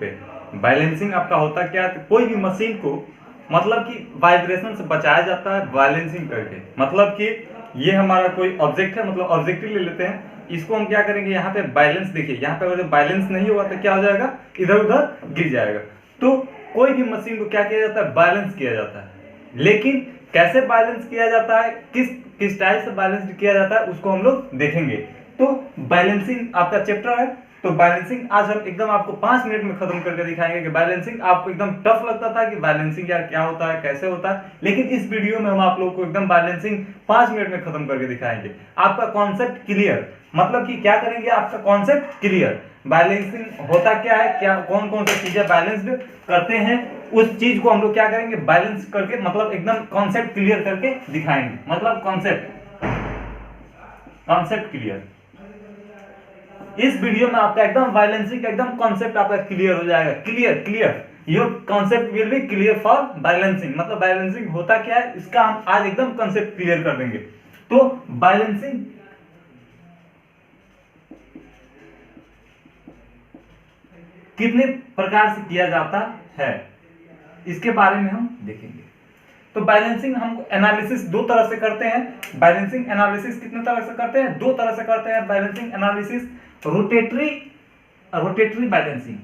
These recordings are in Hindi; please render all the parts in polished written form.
पे। बैलेंसिंग आपका होता क्या है, कोई भी मशीन को मतलब कि वाइब्रेशन से बचाया जाता है बैलेंसिंग करके। मतलब कि ये हमारा कोई ऑब्जेक्ट है, मतलब ऑब्जेक्ट ले लेते हैं, इसको हम क्या करेंगे, यहाँ पे बैलेंस देखिए, यहाँ पे अगर बैलेंस नहीं होगा तो क्या हो जाएगा, इधर उधर गिर जाएगा। तो कोई भी मशीन को क्या किया जाता है, बैलेंस किया जाता है। लेकिन कैसे बैलेंस किया जाता है, किस टाइप से बैलेंस किया जाता है, उसको हम लोग देखेंगे। तो बैलेंसिंग आपका चैप्टर है, तो बैलेंसिंग आज हम एकदम आपको 5 मिनट में खत्म करके दिखाएंगे कि बैलेंसिंग आपको एकदम टफ लगता था कि बैलेंसिंग यार क्या होता है, कैसे होता है, लेकिन इस वीडियो में हम आप लोगों को एकदम बैलेंसिंग 5 मिनट में खत्म करके दिखाएंगे। आपका कॉन्सेप्ट क्लियर, मतलब कि क्या करेंगे, आपका कॉन्सेप्ट क्लियर, बैलेंसिंग होता क्या है, क्या कौन कौन सी चीजें बैलेंस्ड करते हैं, उस चीज को हम लोग क्या करेंगे, बैलेंस करके मतलब एकदम कॉन्सेप्ट क्लियर करके दिखाएंगे। मतलब कॉन्सेप्ट क्लियर। इस वीडियो में आपका एकदम बैलेंसिंग का एकदम कॉन्सेप्ट आपका क्लियर हो जाएगा। Clear your concept will be clear for balancing. मतलब बैलेंसिंग होता क्या है, इसका हम आज एकदम कॉन्सेप्ट क्लियर कर देंगे। तो बैलेंसिंग कितने प्रकार से किया जाता है, इसके बारे में हम देखेंगे। तो बैलेंसिंग हम एनालिसिस दो तरह से करते हैं। बैलेंसिंग एनालिसिस कितने तरह से करते हैं, दो तरह से करते हैं balancing analysis. Rotary balancing,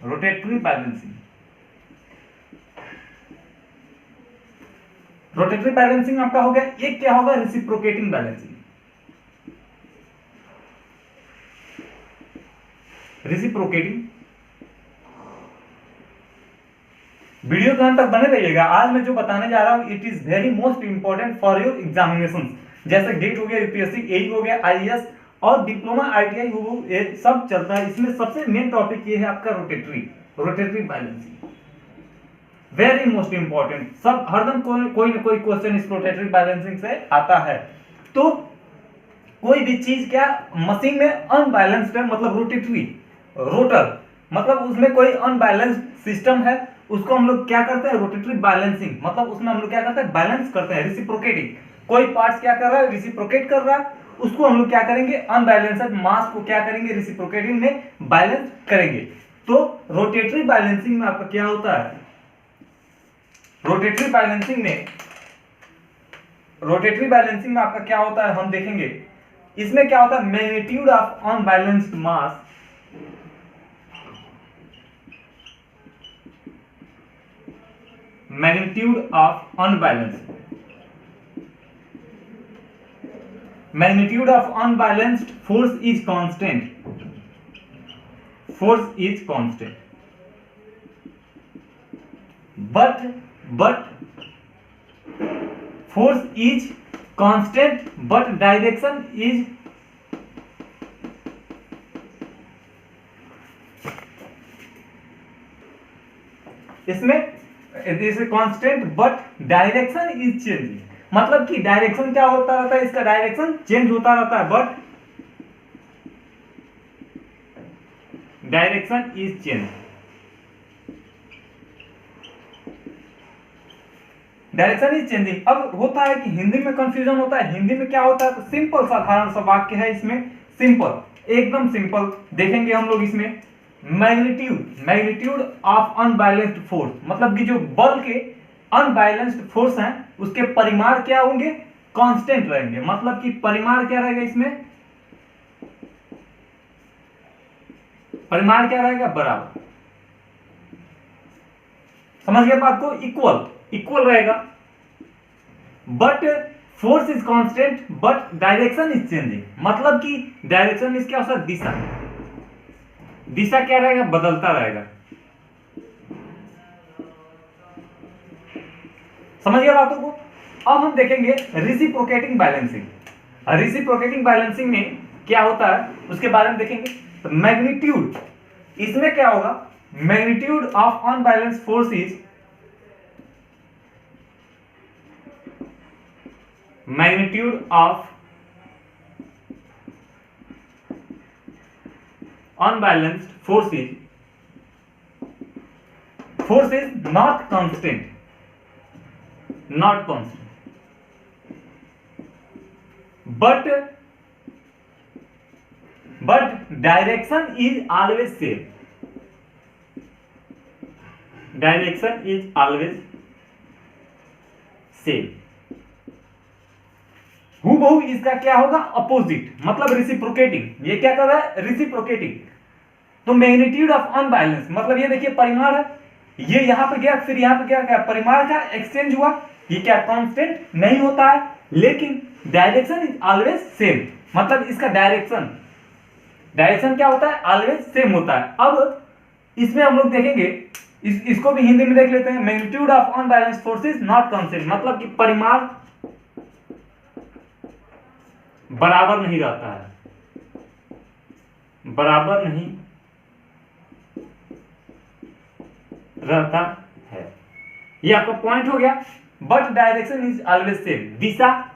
rotary balancing आपका हो गया। एक क्या होगा, रेसिप्रोकेटिंग बैलेंसिंग। वीडियो के अंत तक बने रहिएगा। आज मैं जो बताने जा रहा हूं it is very most important for your examination. जैसे गेट हो गया, यूपीएससी, एई हो गया, आईएएस और डिप्लोमा आईटीआई ये सब चलता है। इसमें सबसे मेन टॉपिक ये है आपका rotary balancing, very most important. सब हरदम कोई ना कोई क्वेश्चन इस रोटेटरी बैलेंसिंग से आता है। तो कोई भी चीज क्या मशीन में अनबैलेंस्ड है, मतलब रोटर मतलब उसमें कोई अनबैलेंस्ड सिस्टम है, उसको हम लोग क्या करते हैं, रोटेटरी बैलेंसिंग। मतलब उसमें हम लोग क्या करते हैं, बैलेंस करते हैं। रेसिप्रोकेटिंग, कोई पार्ट्स क्या कर रहा है, रेसिप्रोकेट कर रहा है, उसको हम लोग क्या करेंगे, अनबैलेंस्ड मास को क्या करेंगे, रेसिप्रोकेटिंग में बैलेंस करेंगे। तो रोटेटरी बैलेंसिंग में आपका क्या होता है, रोटेटरी बैलेंसिंग में आपका क्या होता है, हम देखेंगे। इसमें क्या होता है, magnitude of unbalanced mass, magnitude of unbalanced force is constant, but force is constant but direction is इसमें constant but direction is changing. मतलब कि डायरेक्शन क्या होता रहता है, इसका डायरेक्शन चेंज होता रहता है, but direction is change. Direction is changing. अब होता है कि हिंदी में कंफ्यूजन होता है। हिंदी में क्या होता है, तो सिंपल साधारण सा वाक्य है इसमें, सिंपल, एकदम सिंपल देखेंगे हम लोग इसमें। मैग्नीट्यूड ऑफ अनबैलेंस्ड फोर्स, मतलब कि जो बल के अनबैलेंस्ड फोर्स हैं उसके परिमाण क्या होंगे, कांस्टेंट रहेंगे। मतलब कि परिमाण क्या रहेगा, इसमें परिमाण क्या रहेगा, बराबर। समझ गए बात को, इक्वल रहेगा। But force is constant but direction is changing. मतलब कि डायरेक्शन इज क्या होता है, दिशा क्या रहेगा, बदलता रहेगा। समझ गया बातों को। अब हम देखेंगे रेसिप्रोकेटिंग बैलेंसिंग में क्या होता है उसके बारे में देखेंगे। मैग्नीट्यूड, इसमें क्या होगा, magnitude of unbalanced force is magnitude of unbalanced force is not constant, but direction is always same, direction is always same. हूबहू इसका क्या होगा, अपोजिट, मतलब रिसिप्रोकेटिंग। ये क्या कर रहा है, रिसिप्रोकेटिंग। तो मैग्नीट्यूड ऑफ अनबैलेंस, मतलब ये देखिए परिमाण है, ये यहां पे गया फिर यहां पे गया, क्या परिमाण का एक्सचेंज हुआ, ये क्या कांस्टेंट नहीं होता है, लेकिन डायरेक्शन इज ऑलवेज सेम, मतलब इसका डायरेक्शन क्या होता है, ऑलवेज सेम होता है। अब इसमें हम लोग देखेंगे, इसको भी हिंदी में देख लेते हैं। Magnitude of unbalanced forces not constant, मतलब कि परिमाण बराबर नहीं रहता है, बराबर नहीं रहता है, ये आपका पॉइंट हो गया। But direction is always same, दिशा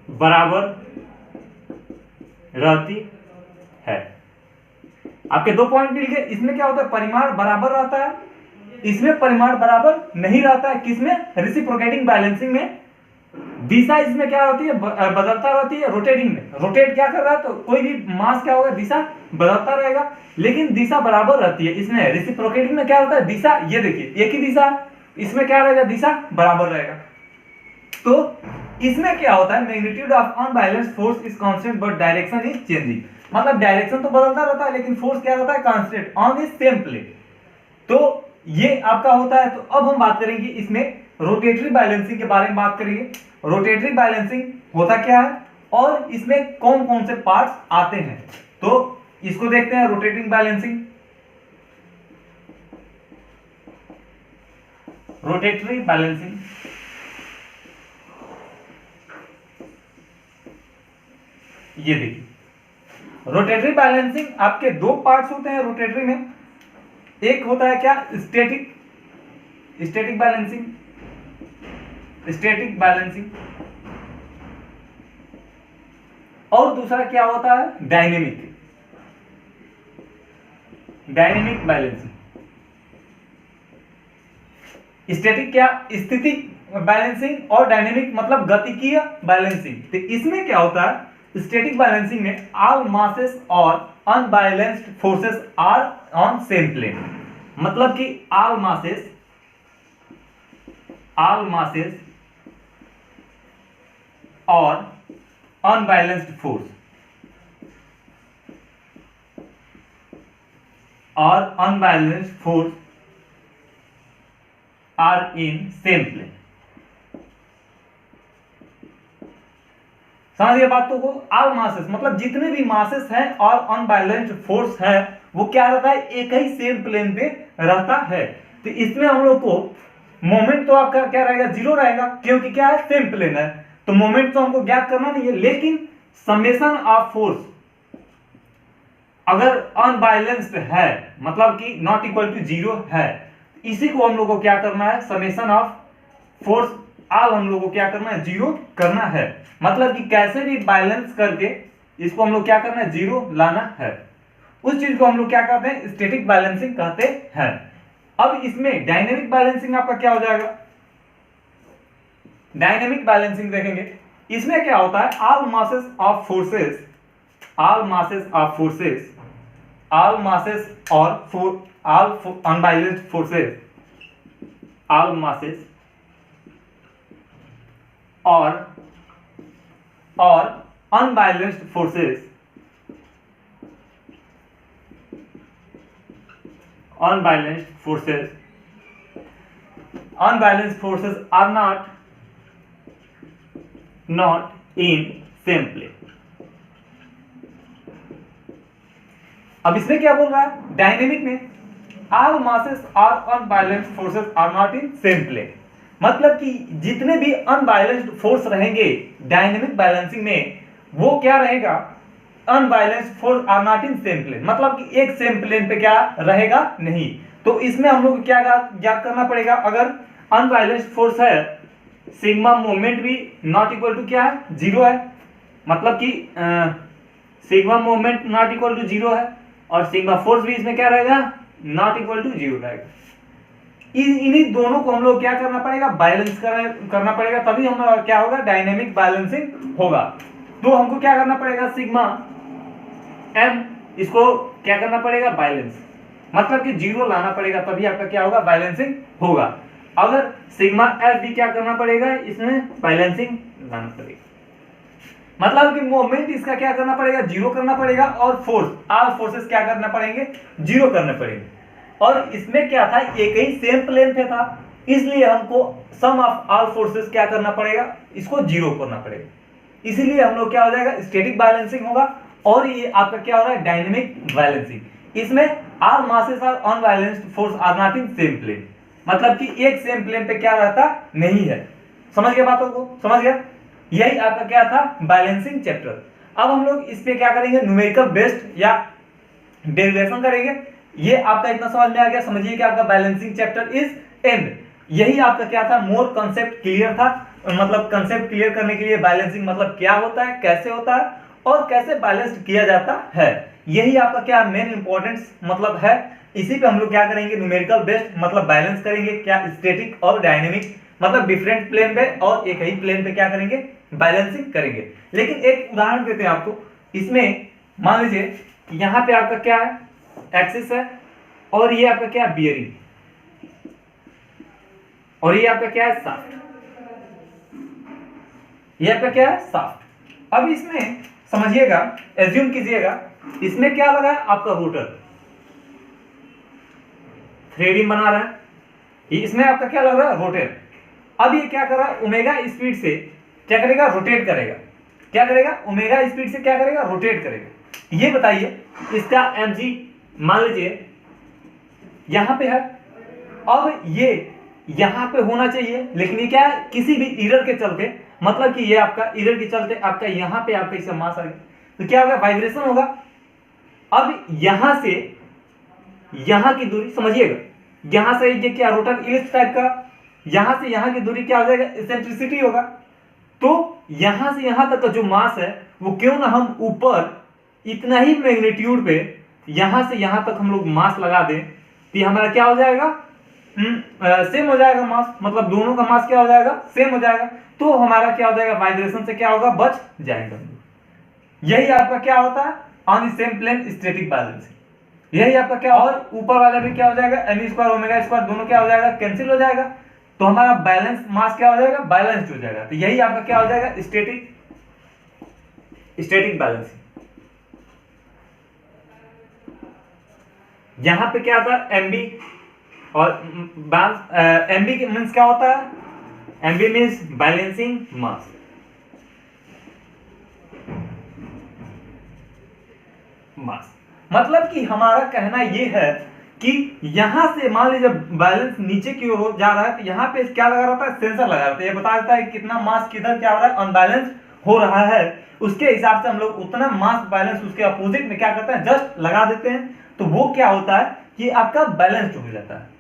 बराबर रहती है। आपके दो पॉइंट मिल गए। इसमें क्या होता है, परिमाण बराबर रहता है, इसमें परिमाण बराबर नहीं रहता है। किसमें, रेसिप्रोकेटिंग बैलेंसिंग में दिशा इसमें क्या होती है, बदलता रहती है रोटेटिंग में। रोटेट क्या कर रहा है, तो कोई भी मास क्या होगा, दिशा बदलता रहेगा, लेकिन दिशा बराबर रहती है। इसमें रेसिप्रोकेटिंग में क्या होता है, दिशा ये देखिए एक ही दिशा, इसमें क्या रहेगा, दिशा बराबर रहेगा। तो इसमें क्या होता है, magnitude of unbalanced force is constant but direction is changing, मतलब डायरेक्शन तो बदलता रहता है लेकिन फोर्स क्या रहता है, constant on the same plane. तो ये आपका होता है। तो अब हम बात करेंगे इसमें रोटेटरी बैलेंसिंग के बारे में बात करेंगे। रोटेटरी बैलेंसिंग होता क्या है और इसमें कौन कौन से पार्ट्स आते हैं, तो इसको देखते हैं। रोटेटिंग बैलेंसिंग, रोटेटरी बैलेंसिंग, ये देखिए रोटेटरी बैलेंसिंग आपके दो पार्ट्स होते हैं रोटेटरी में। एक होता है क्या, static, static balancing, static balancing, और दूसरा क्या होता है, डायनेमिक, डायनेमिक बैलेंसिंग। स्टैटिक क्या, स्थिति बैलेंसिंग, और डायनेमिक मतलब गतिकीय बैलेंसिंग। तो इसमें क्या होता है, स्टैटिक बैलेंसिंग में ऑल मासेस और unbalanced forces are on same plane, मतलब कि ऑल मासेस और unbalanced force are in same plane. समझिए बातों को। ऑल मासेस मतलब जितने भी मासेस हैं और अनबैलेंस्ड फोर्स है, वो क्या रहता है, एक ही सेम प्लेन पे रहता है। तो इसमें हम लोग को मोमेंट तो आपका क्या रहेगा, जीरो रहेगा, क्योंकि क्या है, सेम प्लेन है। तो मोमेंट तो हमको ज्ञात करना नहीं है, लेकिन समेशन ऑफ फोर्स अगर अनबैलेंस्ड है, मतलब कि नॉट इक्वल टू जीरो है, इसी को हम लोग को क्या करना है, समेशन ऑफ फोर्स ऑल हम लोग को क्या करना है, जीरो करना है। मतलब कि कैसे भी बैलेंस करके इसको हम लोग क्या करना है, जीरो लाना है। उस चीज को हम लोग क्या कहते हैं, स्टैटिक बैलेंसिंग कहते हैं। अब इसमें डायनेमिक बैलेंसिंग आपका क्या हो जाएगा, डायनेमिक बैलेंसिंग देखेंगे। इसमें क्या होता है, ऑल मासेस और अनबैलेंस्ड फोर्सेस, ऑल मासेस और unbalanced forces are not in same plane। अब इसमें क्या बोल रहा है, डायनेमिक में all masses और unbalanced forces are not in same plane, मतलब कि जितने भी अनबैलेंस्ड फोर्स रहेंगे डायनेमिक बैलेंसिंग में, वो क्या रहेगा, unbalanced force are not in same plane, मतलब कि एक सेम प्लेन पे क्या रहेगा नहीं। तो इसमें हम लोग क्या ज्ञात करना पड़ेगा, अगर अनबैलेंस्ड फोर्स है, सिग्मा मोमेंट भी नॉट इक्वल टू क्या है, जीरो है, मतलब कि sigma moment not equal to zero है, और सिग्मा फोर्स भी इसमें क्या रहेगा, नॉट इक्वल टू जीरो रहेगा। इन्हीं दोनों को हम लोग क्या करना पड़ेगा, बैलेंस करना पड़ेगा, तभी हम क्या होगा, डायनेमिक बैलेंसिंग होगा। तो हमको क्या करना पड़ेगा, सिग्मा एम, इसको क्या करना पड़ेगा, बैलेंस, मतलब कि जीरो लाना पड़ेगा, तभी आपका क्या होगा, बैलेंसिंग होगा। अगर सिग्मा एफ भी क्या करना पड़ेगा, इसमें बैलेंसिंग लाना पड़ेगा, मतलब कि मोमेंट इसका क्या करना पड़ेगा, जीरो करना पड़ेगा, और फोर्स ऑल फोर्सेस क्या करना पड़ेंगे, जीरो करने पड़ेंगे। और इसमें क्या था, एक ही सेम प्लेन पे था, इसलिए हमको सम ऑफ ऑल फोर्सेस क्या करना पड़ेगा, इसको जीरो करना पड़ेगा, इसीलिए हम लोग क्या हो जाएगा, स्टैटिक बैलेंसिंग होगा। और ये आपका क्या हो रहा है, डायनेमिक बैलेंसिंग। इसमें all masses are unbalanced, force are not in same plane, मतलब कि एक सेम प्लेन पे क्या रहता नहीं है। समझ गए बातों को, समझ गया, यही आपका क्या था, बैलेंसिंग चैप्टर। अब हम लोग इस पे क्या करेंगे, न्यूमेरिकल बेस्ड या डेरिवेशन करेंगे। ये आपका इतना समझ में आ गया, समझिए कि आपका बैलेंसिंग चैप्टर इज एंड। यही आपका क्या था, मोर कंसेप्ट क्लियर था, मतलब कंसेप्ट क्लियर करने के लिए बैलेंसिंग मतलब क्या होता है, कैसे होता है और कैसे बैलेंस्ड किया जाता है, यही आपका क्या मेन इंपॉर्टेंस मतलब है। इसी पे हम लोग क्या करेंगे, न्यूमेरिकल बेस्ड मतलब बैलेंस करेंगे, क्या स्टैटिक और डायनेमिक मतलब डिफरेंट प्लेन पे और एक ही प्लेन पे क्या करेंगे, बैलेंसिंग करेंगे। लेकिन एक उदाहरण देते हैं आपको, इसमें मान लीजिए यहां पे आपका क्या है, एक्सिस है, और ये आपका क्या है, बियरिंग, और ये आपका क्या है, शाफ्ट, ये आपका क्या है, शाफ्ट। अब इसमें समझिएगा, एज्यूम कीजिएगा, इसमें क्या लगा है, आपका रोटर थ्रेडिंग बना रहा है, इसमें आपका क्या लग रहा है, रोटर। अब ये क्या कर रहा है, ओमेगा स्पीड से क्या करेगा, रोटेट करेगा, क्या करेगा, ओमेगा स्पीड से क्या करेगा, रोटेट करेगा। ये बताइए, इसका mg मान लीजिए यहां पे है, अब ये यहां पे होना चाहिए, लेकिन ये क्या है, किसी भी एरर के चलते, मतलब कि ये आपका एरर के चलते आपका यहां पे आपका इसका मास आ गया, तो क्या होगा, वाइब्रेशन होगा। अब यहां से यहां की दूरी समझिएगा, यहां से ये क्या, रोटर इलिप्स टाइप का, यहां से यहां की दूरी क्या हो जाएगा, इसेंट्रिसिटी होगा। तो यहां से यहां तक का जो मास है वो क्यों ना हम ऊपर इतना ही मैग्नीट्यूड पे यहां से यहां तक हम लोग मास लगा दें, तो हमारा क्या हो जाएगा, सेम हो जाएगा मास, मतलब दोनों का मास क्या हो जाएगा, सेम हो जाएगा। तो हमारा क्या हो जाएगा, वाइब्रेशन से क्या होगा, बच जाएगा। यही आपका क्या होता है, on the same plane static balancing. यही आपका क्या, और ऊपर वाले में क्या हो जाएगा, एम स्क्वायर ओमेगा स्क्वायर दोनों क्या हो जाएगा, कैंसिल हो जाएगा, तो हमारा बैलेंस मास क्या हो जाएगा, बैलेंस्ड हो जाएगा। तो यही आपका क्या हो जाएगा, स्टैटिक बैलेंसिंग। यहां पे क्या था, एमबी, और एमबी मीन्स क्या होता है, एमबी मीन्स बैलेंसिंग मास। मतलब कि हमारा कहना यह है कि यहां से मान लीजिए बैलेंस नीचे की ओर जा रहा है, तो यहां पे क्या लगा रहता है, सेंसर लगा रहता है, ये बता देता है कितना मास किधर क्या हो रहा है, अनबैलेंस हो रहा है। उसके हिसाब से हम लोग उतना मास बैलेंस उसके अपोजिट में क्या करते हैं, जस्ट लगा देते हैं, तो वो क्या होता है कि आपका बैलेंस हो जाता है।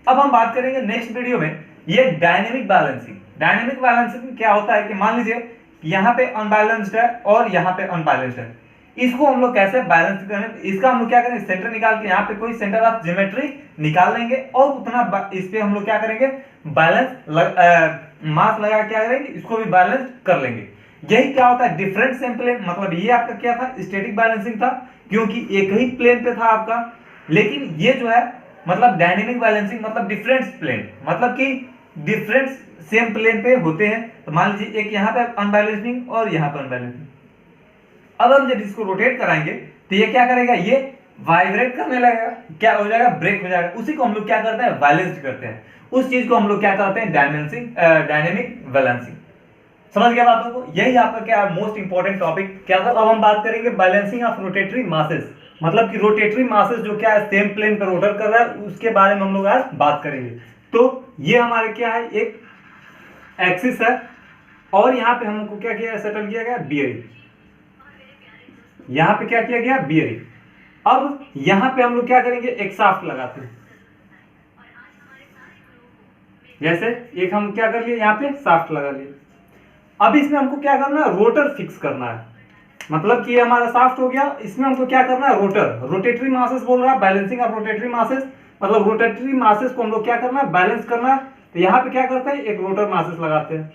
अब हम बात करेंगे नेक्स्ट वीडियो में, ये डायनेमिक बैलेंसिंग। डायनेमिक बैलेंसिंग क्या होता है कि मान लीजिए यहाँ पे अनबैलेंस्ड है और यहाँ पे अनबैलेंस्ड है, इसको हम लोग कैसे बैलेंस करें, इसका हम लोग क्या करेंगे, सेंटर निकाल के यहाँ पे कोई सेंटर ऑफ ज्योमेट्री निकाल लेंगे, और उतना इस पे हम लोग क्या करेंगे, बैलेंस मास लगा क्या करेंगे, इसको भी बैलेंस कर लेंगे। यही क्या होता है, डिफरेंट सेम प्लेन, मतलब ये आपका क्या था, स्टैटिक बैलेंसिंग था, क्योंकि एक ही प्लेन पे था आपका। लेकिन ये जो है मतलब डायनेमिक बैलेंसिंग मतलब डिफरेंट प्लेन, मतलब कि डिफरेंट सेम प्लेन पे होते हैं। तो मान लीजिए एक यहाँ पे अनबैलेंसिंग और यहाँ पे अनबैलेंसिंग। अब हम जब इसको रोटेट कराएंगे तो ये क्या करेगा, ये वाइब्रेट करने लगेगा, क्या हो जाएगा, ब्रेक हो जाएगा। उसी को हम लोग क्या करते हैं, बैलेंस्ड करते हैं। उस चीज को हम लोग क्या करते हैं, डायनेमिक बैलेंसिंग। समझ गया बातों को, यही आपका क्या मोस्ट इंपॉर्टेंट टॉपिक क्या था। अब हम बात करेंगे बैलेंसिंग ऑफ रोटेटरी मासेस, मतलब कि रोटेटरी मासेस जो क्या है सेम प्लेन पर रोटर कर रहा है, उसके बारे में हम लोग आज बात करेंगे। तो ये हमारे क्या है, एक एक्सिस है, और यहाँ पे हमको क्या किया, सेटल किया गया बियरिंग, यहाँ पे क्या किया गया, बियरिंग। अब यहाँ पे हम लोग क्या करेंगे, एक शाफ्ट लगाते हैं, जैसे एक हम क्या कर लिए, यहाँ पे शाफ्ट लगा लिए। अब इसमें हमको क्या करना है, रोटर फिक्स करना है, मतलब कि ये हमारा शाफ्ट हो गया, इसमें हमको क्या करना है, रोटर, रोटेटरी मासेस बोल रहा है, बैलेंसिंग ऑफ रोटेटरी मासेस, मतलब रोटेटरी मासेस को हम लोग क्या करना है, बैलेंस करना है। तो यहाँ पे क्या करते हैं, एक रोटर मासेस लगाते हैं,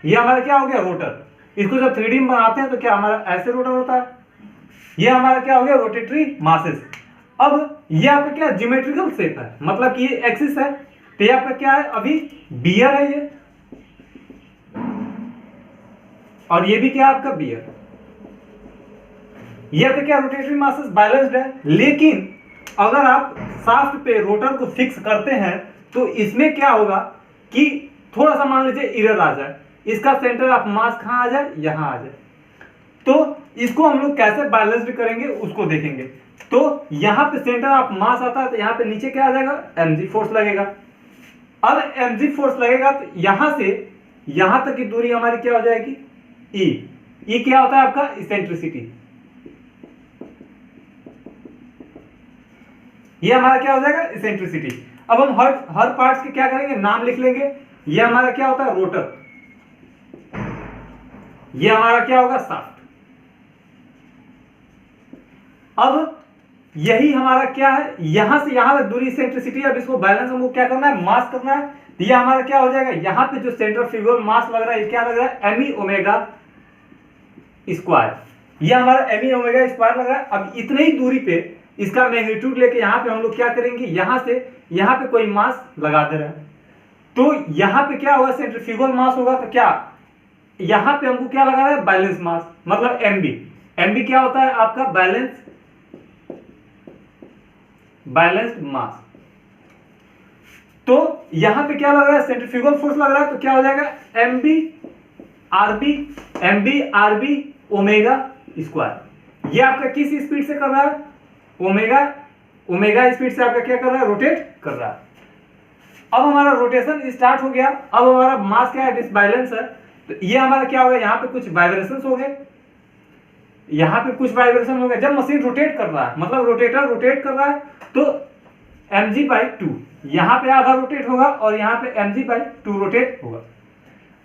ये हमारा क्या हो गया, रोटर। इसको जब 3D में बनाते हैं तो क्या हमारा ऐसे रोटर होता है, ये हमारा क्या हो गया रोटेटरी मासेस। अब ये आपका क्या ज्योमेट्रिकल शेप है, मतलब कि ये एक्सिस है, तो ये आपका क्या है अभी बियर है ये, और ये भी क्या है आपका बियर। ये आपका क्या रोटेटरी मासेस बैलेंस्ड है, लेकिन अगर आप शाफ्ट पे रोटर को फिक्स करते हैं तो इसमें क्या होगा कि थोड़ा सा मान लीजिए एरर आ जाए, इसका सेंटर ऑफ मास कहां आ जाए, यहां आ जाए, तो इसको हम लोग कैसे बैलेंस्ड करेंगे उसको देखेंगे। तो यहां पे सेंटर ऑफ मास आता है तो यहां पे नीचे क्या आ जाएगा, mg फोर्स लगेगा। अब mg फोर्स लगेगा तो यहां से यहां तक की दूरी हमारी क्या हो जाएगी, e क्या होता है आपका इसेंट्रिसिटी, ये हमारा क्या हो जाएगा इसेंट्रिसिटी। अब हम हर पार्ट्स के क्या करेंगे, नाम लिख लेंगे। ये हमारा क्या होता है रोटर, ये हमारा क्या होगा शाफ्ट। अब यही हमारा क्या है, यहां से यहां तक दूरी इसेंट्रिसिटी। अब इसको बैलेंस हमको क्या करना है, मास करना है। तो ये हमारा क्या हो जाएगा, यहां पे जो सेंट्रीफ्यूगल मास लग रहा है ये क्या लग रहा है, me ओमेगा स्क्वायर, ये हमारा me ओमेगा स्क्वायर लग रहा है। अब इतने ही दूरी पे इसका मैग्नीट्यूड लेके यहां पे हम लोग क्या करेंगे, यहां से यहां पे कोई मास लगा दे रहे हैं, तो यहां पे क्या होगा सेंट्रीफ्यूगल मास होगा, तो क्या यहां पे हमको क्या लगा रहा है, बैलेंस मास, मतलब mb क्या होता है आपका बैलेंस्ड मास। तो यहां पे क्या लग रहा है, सेंट्रीफ्यूगल फोर्स लग रहा है, तो क्या हो जाएगा mb rb ओमेगा स्क्वायर। ये आपका किस स्पीड से कर रहा है, ओमेगा स्पीड से आपका क्या कर रहा है, रोटेट कर रहा है। अब हमारा रोटेशन स्टार्ट हो गया। अब हमारा मास क्या है, डिसबैलेंस है, तो ये हमारा क्या हो गया, यहां पे कुछ वाइब्रेशंस हो गए, यहां पे कुछ वाइब्रेशन हो गया। जब मशीन रोटेट कर रहा है, मतलब रोटेटर रोटेट कर रहा है, तो mg/2 यहां पे आधा रोटेट होगा और यहां पे mg/2 रोटेट होगा।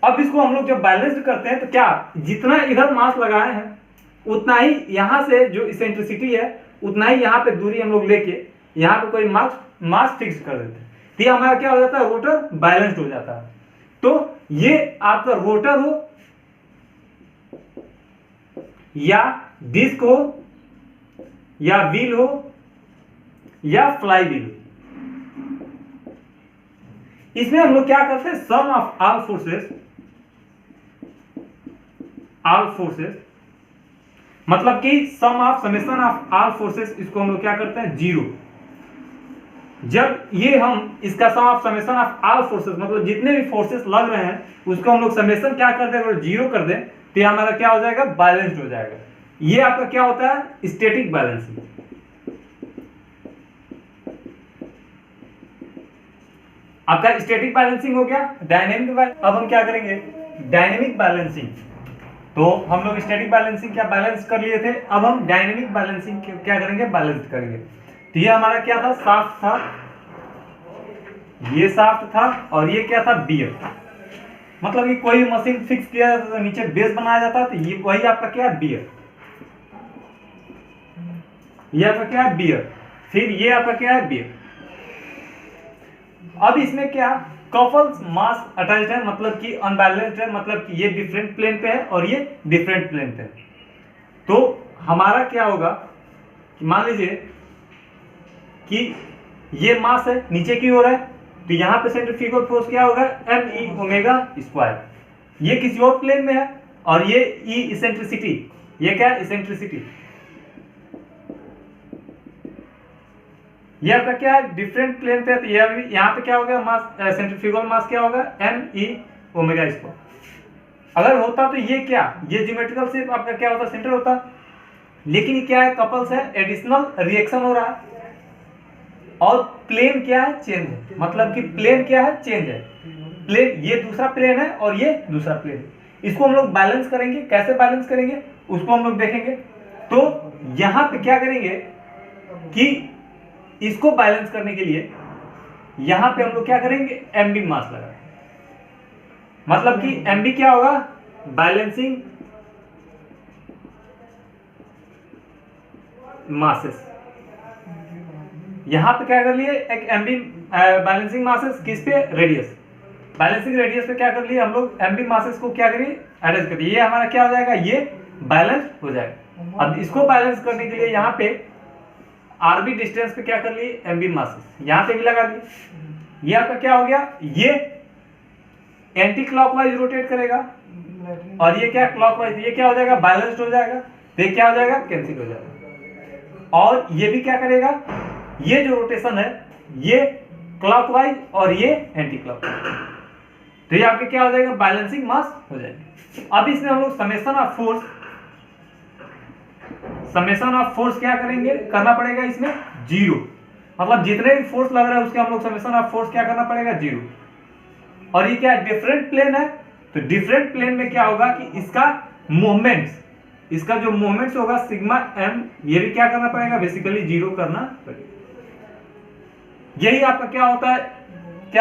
अब इसको हम लोग जब बैलेंस करते हैं तो क्या, जितना इधर मास लगाए हैं उतना ही यहां से जो इसेंट्रिसिटी है उतना ही यहां पे दूरी हम लोग लेके यहां पे कोई मास फिक्स कर देते हैं, तो ये हमारा क्या हो जाता है, रोटर बैलेंस्ड हो जाता है। तो ये आपका रोटर हो या डिस्क हो या व्हील हो या फ्लाई व्हील, इसमें हम लोग क्या करते हैं, सम ऑफ ऑल फोर्सेस, मतलब कि sum of summation of all forces, इसको हम लोग क्या करते हैं, जीरो। जब ये हम इसका sum of summation of all forces, मतलब जितने भी फोर्सेस लग रहे हैं उसको हम लोग समेशन क्या कर दें, अगर जीरो कर दें तो हमारा क्या हो जाएगा, बैलेंस्ड हो जाएगा। ये आपका क्या होता है, स्टैटिक बैलेंसिंग। आपका स्टैटिक बैलेंसिंग हो गया। डायनेमिक, अब हम क्या करेंगे, डायनेमिक बैलेंसिंग। तो हम लोग स्टैटिक बैलेंसिंग क्या बैलेंस कर लिए थे, अब हम डायनेमिक बैलेंसिंग क्या करेंगे, बैलेंस करेंगे। तो ये हमारा क्या था, शाफ्ट था, ये शाफ्ट था और ये क्या था, बियर। मतलब कि कोई मशीन फिक्स किया जाता तो नीचे बेस बनाया जाता, तो ये वही आपका क्या है, बियर। ये आपका क्या है, बियर। फिर ये आपका क्या है, बियर। अब इसमें क्या, कपल्स मास अटैच्ड है, मतलब कि अनबैलेंस्ड है, मतलब कि ये डिफरेंट प्लेन पे है और ये डिफरेंट प्लेन पे है। तो हमारा क्या होगा कि मान लीजिए कि ये मास है, नीचे की ओर है, तो यहां पे सेंट्रीफ्यूगल फोर्स क्या होगा, me ओमेगा स्क्वायर। ये किसी और प्लेन में है और ये e इसेंट्रिसिटी, ये क्या है, इसेंट्रिसिटी। ये आपका क्या है, डिफरेंट प्लेन पे है, तो ये अभी यहाँ पे क्या हो गया, मास सेंट्रीफ्यूगल मास क्या होगा, me ओमेगा स्क्वायर। अगर होता तो ये क्या, ये ज्योमेट्रिकल शेप आपका क्या होता, सेंटर होता, लेकिन ये क्या है, कपल्स है, एडिशनल रिएक्शन हो रहा है और प्लेन क्या है, चेंज है, मतलब कि प्लेन क्या है, चेंज है। प्लेन ये दूसरा प्लेन है और ये दूसरा प्लेन है। इसको हम लोग बैलेंस करेंगे, कैसे बैलेंस करेंगे उसको हम लोग देखेंगे। तो यहां पे क्या करेंगे कि इसको बैलेंस करने के लिए यहां पे हम लोग क्या करेंगे, mb मास लगा, मतलब कि mb क्या होगा, बैलेंसिंग मासेस। यहां पे क्या कर लिए, एक mb बैलेंसिंग मासेस किस पे, रेडियस। बैलेंसिंग रेडियस पे क्या कर लिए हम लोग, mb मासेस को क्या करिए, अटैच कर दिया, ये हमारा क्या हो जाएगा, ये बैलेंस हो जाएगा। अब इसको बैलेंस करने के लिए यहाँ पे आरबी डिस्टेंस पे क्या कर लिए, एमबी मासेस यहाँ पे भी लगा लिए। ये आपका क्या हो गया, ये एंटी क्लॉकवाइज रोटेट करेगा और ये क्या क्लॉकवाइज, ये क्या हो जाएगा, बैलेंस्ड हो जाएगा। तो ये क्या हो जाएगा, कैंसिल हो जाएगा। और ये भी क्या करेगा, ये जो रोटेशन है ये क्लॉकवाइज और ये एंटी क्लॉकवाइज, तो ये आपके क्या हो जाएगा, बैलेंसिंग मास हो जाएगा। अब इसमें हम लोग समेशन ऑफ फोर्स क्या करेंगे, करना पड़ेगा इसमें जीरो, मतलब जितने भी फोर्स लग रहा है उसके हम लोग समेशन ऑफ फोर्स क्या करना पड़ेगा, जीरो। और ये क्या डिफरेंट प्लेन है, तो डिफरेंट प्लेन में क्या होगा कि इसका मूवमेंट्स, इसका जो मूवमेंट्स होगा सिग्मा एम, ये भी क्या करना पड़ेगा, बेसिकली जीरो करना पड़ेगा। यही आपका क्या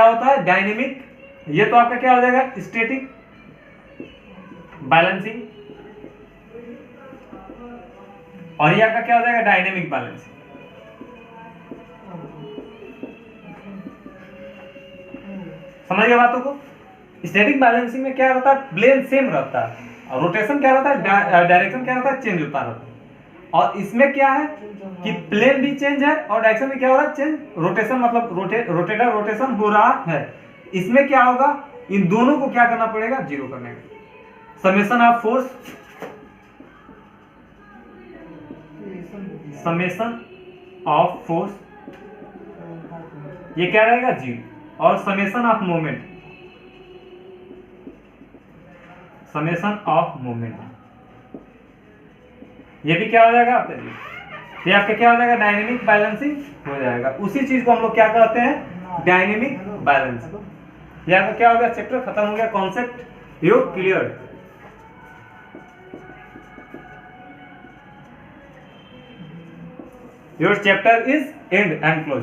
होता है डायनेमिक, ये तो आपका क्या हो जाएगा स्टैटिक बैलेंसिंग, और ये आपका क्या हो जाएगा डायनेमिक बैलेंसिंग। समझ गए बातों को। स्टैटिक बैलेंसिंग में क्या रहता है, प्लेन सेम रहता है और रोटेशन क्या रहता है, डायरेक्शन क्या रहता है, चेंज होता रहता है। और इसमें क्या है कि प्लेन भी चेंज है और डायरेक्शन में क्या हो रहा है, चेंज, रोटेशन मतलब रोटेटर रोटेशन हो रहा है। इसमें क्या होगा, इन दोनों को क्या करना पड़ेगा, जीरो करने का। समेशन ऑफ फोर्स, ये क्या रहेगा, जीरो। और समेशन ऑफ मोमेंट, ये भी क्या हो जाएगा आपका, ये आपका क्या हो जाएगा, डायनेमिक बैलेंसिंग हो जाएगा। उसी चीज को हम लोग क्या कहते हैं, डायनेमिक बैलेंसिंग। ये आपका क्या हो गया, चैप्टर खत्म हो गया, concept you clear. Your chapter is and and close.